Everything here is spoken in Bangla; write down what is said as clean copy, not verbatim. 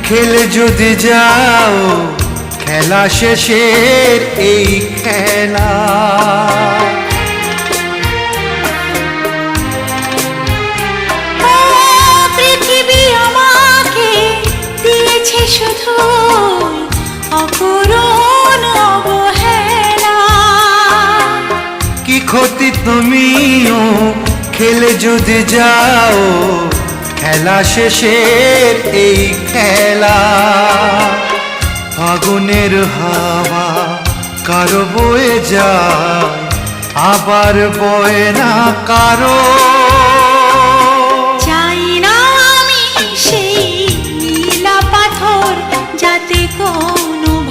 খেলে যদি যাও খেলা শেষের এই খেলা। পৃথিবী আমাকে দিয়েছে শুধু অপূরণ অবহেলা। কি ক্ষতি তুমিও খেলে যদি যাও খেলা শেষের এই খেলা। আগুনের হাওয়া কারো বয়ে যায় আবার বয়ে না কারো।